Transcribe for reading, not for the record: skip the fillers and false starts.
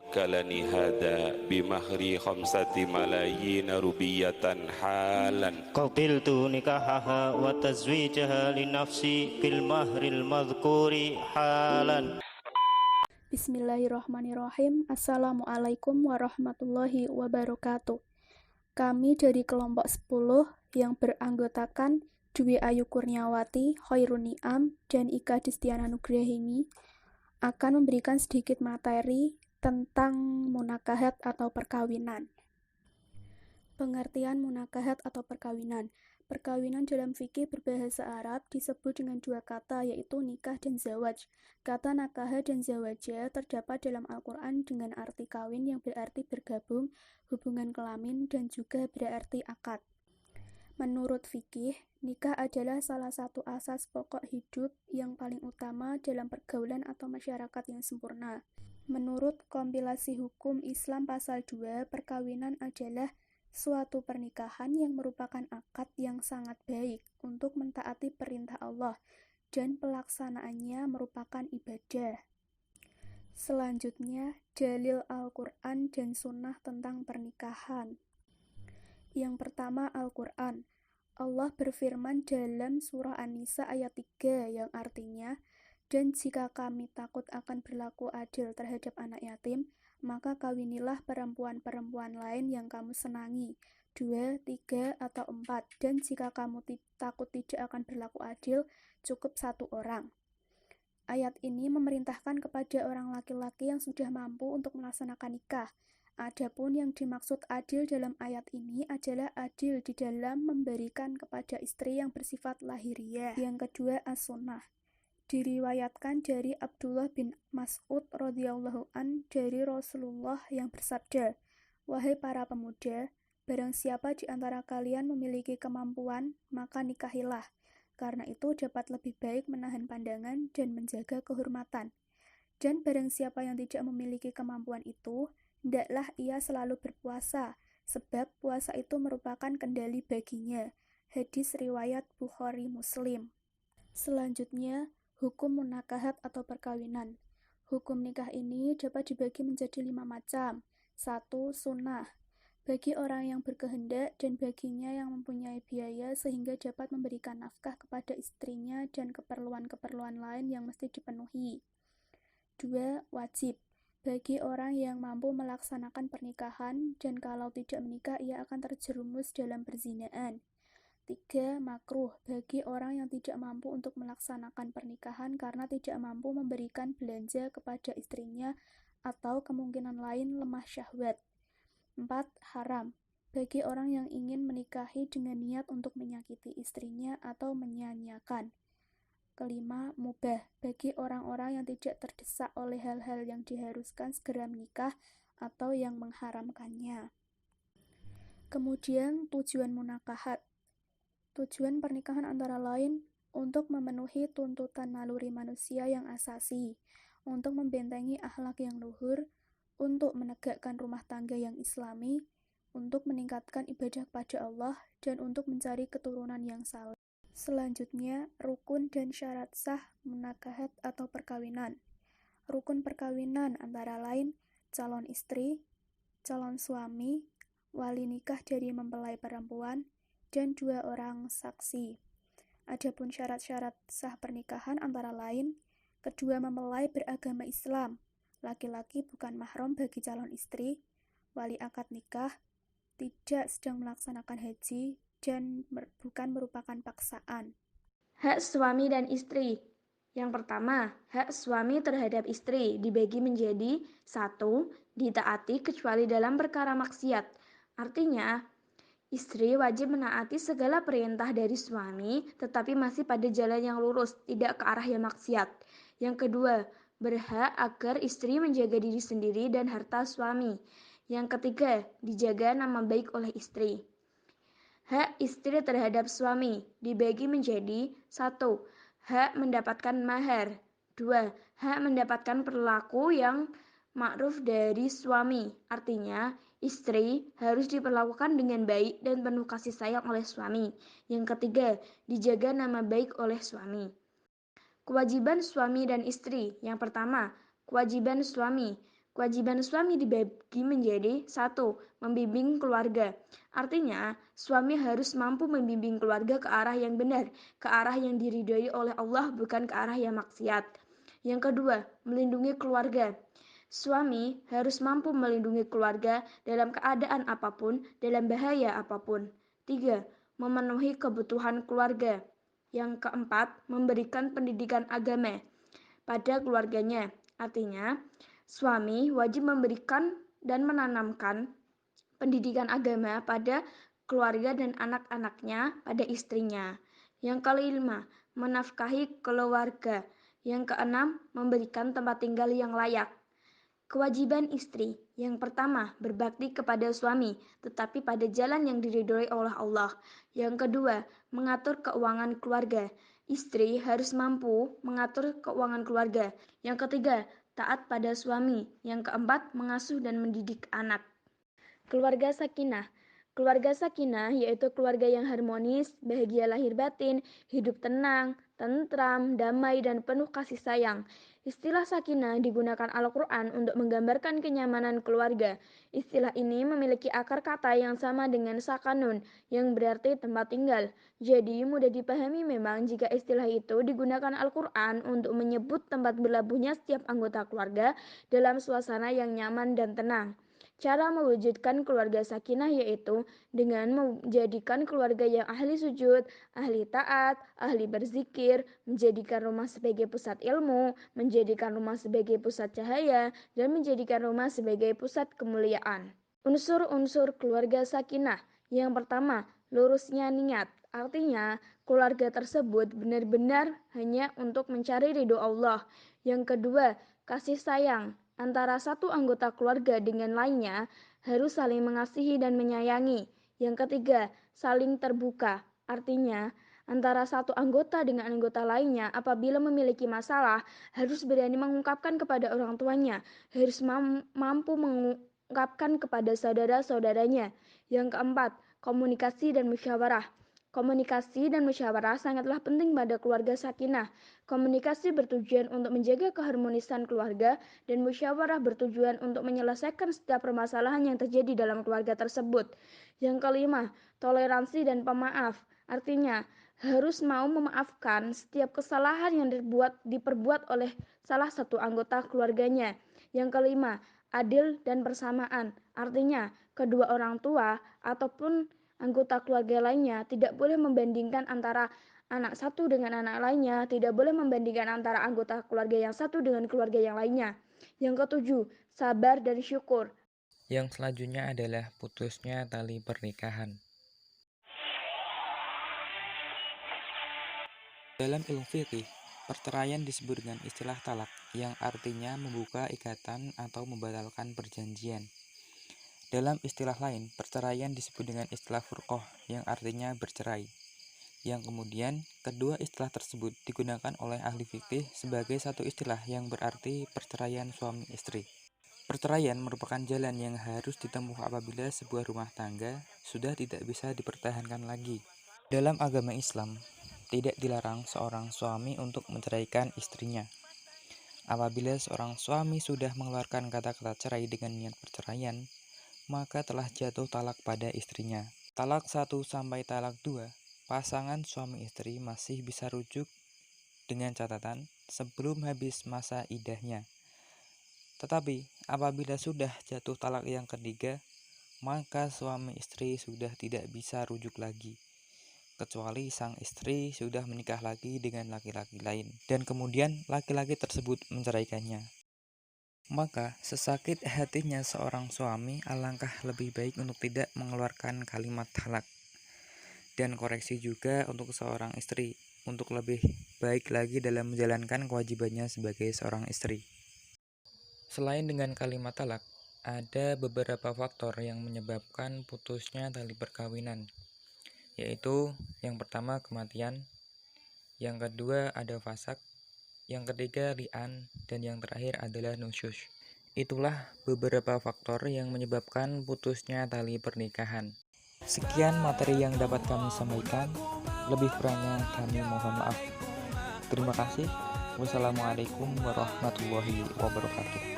wakkalani hada bimahri khamsati malayina rubiyatan halan qabiltu nikahaha wa tazwijaha li nafsi bil mahril madhkuri halan. Bismillahirrahmanirrahim. Assalamualaikum warahmatullahi wabarakatuh. Kami dari kelompok 10 yang beranggotakan Dwi Ayu Kurniawati, Khairun Ni'am, dan Ika Distiana Nugrahini akan memberikan sedikit materi tentang munakahat atau perkawinan. Pengertian munakahat atau perkawinan. Perkawinan dalam fikih berbahasa Arab disebut dengan dua kata, yaitu nikah dan zawaj. Kata nakaha dan zawaja terdapat dalam Al-Quran dengan arti kawin yang berarti bergabung, hubungan kelamin, dan juga berarti akad. Menurut fikih, nikah adalah salah satu asas pokok hidup yang paling utama dalam pergaulan atau masyarakat yang sempurna. Menurut kompilasi hukum Islam pasal 2, perkawinan adalah suatu pernikahan yang merupakan akad yang sangat baik untuk mentaati perintah Allah dan pelaksanaannya merupakan ibadah. Selanjutnya, dalil Al-Quran dan Sunnah tentang pernikahan. Yang pertama, Al-Quran. Allah berfirman dalam surah An-Nisa ayat 3 yang artinya, dan jika kami takut akan berlaku adil terhadap anak yatim, maka kawinilah perempuan-perempuan lain yang kamu senangi, 2, 3, atau 4, dan jika kamu takut tidak akan berlaku adil, cukup 1 orang. Ayat ini memerintahkan kepada orang laki-laki yang sudah mampu untuk melaksanakan nikah. Adapun yang dimaksud adil dalam ayat ini adalah adil di dalam memberikan kepada istri yang bersifat lahiriah. Yang kedua, as-sunnah. Diriwayatkan dari Abdullah bin Mas'ud radhiyallahu an dari Rasulullah yang bersabda, "Wahai para pemuda, barang siapa di antara kalian memiliki kemampuan, maka nikahilah. Karena itu dapat lebih baik menahan pandangan dan menjaga kehormatan. Dan barang siapa yang tidak memiliki kemampuan itu, hendaklah ia selalu berpuasa, sebab puasa itu merupakan kendali baginya." Hadis riwayat Bukhari Muslim. Selanjutnya, hukum munakahat atau perkawinan. Hukum nikah ini dapat dibagi menjadi 5 macam. 1. Sunnah. Bagi orang yang berkehendak dan baginya yang mempunyai biaya sehingga dapat memberikan nafkah kepada istrinya dan keperluan-keperluan lain yang mesti dipenuhi. 2. Wajib. Bagi orang yang mampu melaksanakan pernikahan dan kalau tidak menikah ia akan terjerumus dalam perzinaan. 3. Makruh. Bagi orang yang tidak mampu untuk melaksanakan pernikahan karena tidak mampu memberikan belanja kepada istrinya atau kemungkinan lain lemah syahwat. 4. Haram. Bagi orang yang ingin menikahi dengan niat untuk menyakiti istrinya atau menyia-nyiakan. 5. Mubah. Bagi orang-orang yang tidak terdesak oleh hal-hal yang diharuskan segera menikah atau yang mengharamkannya. Kemudian tujuan munakahat. Tujuan pernikahan antara lain untuk memenuhi tuntutan naluri manusia yang asasi, untuk membentengi akhlak yang luhur, untuk menegakkan rumah tangga yang islami, untuk meningkatkan ibadah kepada Allah, dan untuk mencari keturunan yang saleh. Selanjutnya, rukun dan syarat sah munakahat atau perkawinan. Rukun perkawinan antara lain calon istri, calon suami, wali nikah dari mempelai perempuan, dan 2 orang saksi. Adapun syarat-syarat sah pernikahan antara lain, kedua mempelai beragama Islam, laki-laki bukan mahram bagi calon istri, wali akad nikah, tidak sedang melaksanakan haji, dan bukan merupakan paksaan. Hak suami dan istri. Yang pertama, hak suami terhadap istri dibagi menjadi 1. Ditaati kecuali dalam perkara maksiat. Artinya, istri wajib menaati segala perintah dari suami, tetapi masih pada jalan yang lurus, tidak ke arah yang maksiat. Yang kedua, berhak agar istri menjaga diri sendiri dan harta suami. Yang ketiga, dijaga nama baik oleh istri. Hak istri terhadap suami dibagi menjadi 1. Hak mendapatkan mahar. 2. Hak mendapatkan perilaku yang ma'ruf dari suami. Artinya, istri harus diperlakukan dengan baik dan penuh kasih sayang oleh suami. Yang ketiga, dijaga nama baik oleh suami. Kewajiban suami dan istri. Yang pertama, kewajiban suami. Kewajiban suami dibagi menjadi 1. Membimbing keluarga. Artinya, suami harus mampu membimbing keluarga ke arah yang benar, ke arah yang diridhoi oleh Allah, bukan ke arah yang maksiat. Yang kedua, melindungi keluarga. Suami harus mampu melindungi keluarga dalam keadaan apapun, dalam bahaya apapun. 3. Memenuhi kebutuhan keluarga. Yang keempat, memberikan pendidikan agama pada keluarganya. Artinya, suami wajib memberikan dan menanamkan pendidikan agama pada keluarga dan anak-anaknya, pada istrinya. Yang kelima, menafkahi keluarga. Yang keenam, memberikan tempat tinggal yang layak. Kewajiban istri. Yang pertama, berbakti kepada suami, tetapi pada jalan yang diridhoi oleh Allah. Yang kedua, mengatur keuangan keluarga. Istri harus mampu mengatur keuangan keluarga. Yang ketiga, taat pada suami. Yang keempat, mengasuh dan mendidik anak. Keluarga sakinah. Keluarga sakinah yaitu keluarga yang harmonis, bahagia lahir batin, hidup tenang, tentram, damai, dan penuh kasih sayang. Istilah sakinah digunakan Al-Quran untuk menggambarkan kenyamanan keluarga. Istilah ini memiliki akar kata yang sama dengan sakanun, yang berarti tempat tinggal. Jadi mudah dipahami memang jika istilah itu digunakan Al-Quran untuk menyebut tempat berlabuhnya setiap anggota keluarga dalam suasana yang nyaman dan tenang. Cara mewujudkan keluarga sakinah yaitu dengan menjadikan keluarga yang ahli sujud, ahli taat, ahli berzikir, menjadikan rumah sebagai pusat ilmu, menjadikan rumah sebagai pusat cahaya, dan menjadikan rumah sebagai pusat kemuliaan. Unsur-unsur keluarga sakinah. Yang pertama, lurusnya niat. Artinya, keluarga tersebut benar-benar hanya untuk mencari ridho Allah. Yang kedua, kasih sayang. Antara satu anggota keluarga dengan lainnya harus saling mengasihi dan menyayangi. Yang ketiga, saling terbuka. Artinya, antara satu anggota dengan anggota lainnya apabila memiliki masalah harus berani mengungkapkan kepada orang tuanya, harus mampu mengungkapkan kepada saudara-saudaranya. Yang keempat, komunikasi dan musyawarah. Komunikasi dan musyawarah sangatlah penting pada keluarga sakinah. Komunikasi bertujuan untuk menjaga keharmonisan keluarga dan musyawarah bertujuan untuk menyelesaikan setiap permasalahan yang terjadi dalam keluarga tersebut. Yang kelima, toleransi dan pemaaf. Artinya, harus mau memaafkan setiap kesalahan yang diperbuat oleh salah satu anggota keluarganya. Yang kelima, adil dan persamaan. Artinya, kedua orang tua ataupun anggota keluarga lainnya tidak boleh membandingkan antara anak satu dengan anak lainnya, tidak boleh membandingkan antara anggota keluarga yang satu dengan keluarga yang lainnya. Yang ketujuh, sabar dan syukur. Yang selanjutnya adalah putusnya tali pernikahan. Dalam ilmu fikih, perceraian disebut dengan istilah talak, yang artinya membuka ikatan atau membatalkan perjanjian. Dalam istilah lain, perceraian disebut dengan istilah furqah, yang artinya bercerai. Yang kemudian, kedua istilah tersebut digunakan oleh ahli fikih sebagai satu istilah yang berarti perceraian suami istri. Perceraian merupakan jalan yang harus ditempuh apabila sebuah rumah tangga sudah tidak bisa dipertahankan lagi. Dalam agama Islam, tidak dilarang seorang suami untuk menceraikan istrinya. Apabila seorang suami sudah mengeluarkan kata-kata cerai dengan niat perceraian, maka telah jatuh talak pada istrinya. Talak 1 sampai talak 2, pasangan suami istri masih bisa rujuk dengan catatan sebelum habis masa iddahnya. Tetapi apabila sudah jatuh talak yang ketiga, maka suami istri sudah tidak bisa rujuk lagi, kecuali sang istri sudah menikah lagi dengan laki-laki lain, dan kemudian laki-laki tersebut menceraikannya. Maka sesakit hatinya seorang suami, alangkah lebih baik untuk tidak mengeluarkan kalimat talak. Dan koreksi juga untuk seorang istri, untuk lebih baik lagi dalam menjalankan kewajibannya sebagai seorang istri. Selain dengan kalimat talak, ada beberapa faktor yang menyebabkan putusnya tali perkawinan, yaitu yang pertama kematian, yang kedua ada fasak, yang ketiga li'an, dan yang terakhir adalah nusyuz. Itulah beberapa faktor yang menyebabkan putusnya tali pernikahan. Sekian materi yang dapat kami sampaikan, lebih kurangnya kami mohon maaf. Terima kasih. Wassalamualaikum warahmatullahi wabarakatuh.